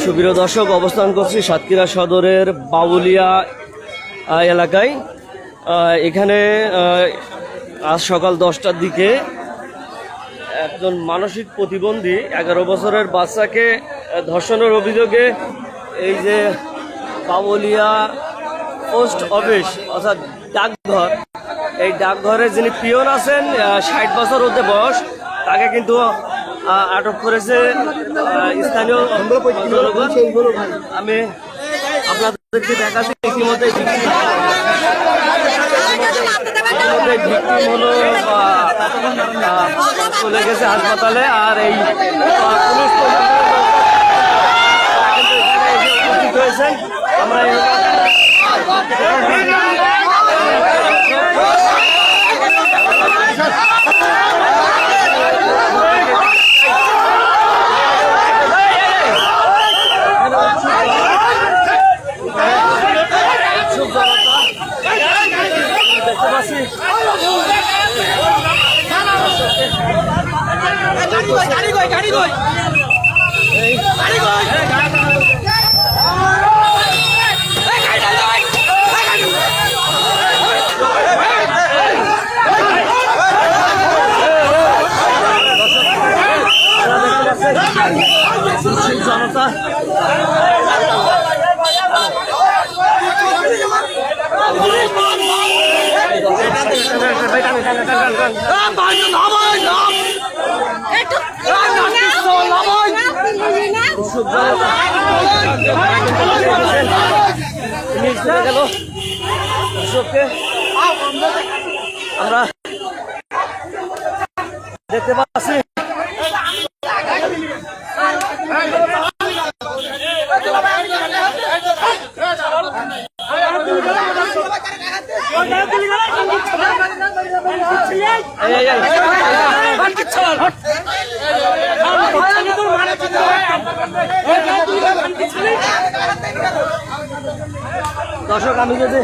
সুপ্রিয় দর্শক, অবস্থান করছি সাতক্ষীরা সদরের বাউলিয়া এলাকায়। এখানে আজ সকাল 10টার দিকে একজন মানসিক প্রতিবন্ধী 11 বছরের বাচ্চাকে ধর্ষণের অভিযোগে এই যে বাউলিয়া পোস্ট অফিস অর্থাৎ ডাকঘর, এই ডাকঘরের যিনি পিয়ন আছেন 60 বছর হতে বয়স, তাকে কিন্তু আটক করেছে স্থানীয় জনগণ। আমি আপনাদেরকে দেখাচ্ছি ইতিমধ্যে ভিকটিম হলো চলে গেছে হাসপাতালে, আর এই পুলিশ উপস্থিত হয়েছেন। আমরা জনতা আমরা দেখতে পাচ্ছি। দর্শক, আমি যদি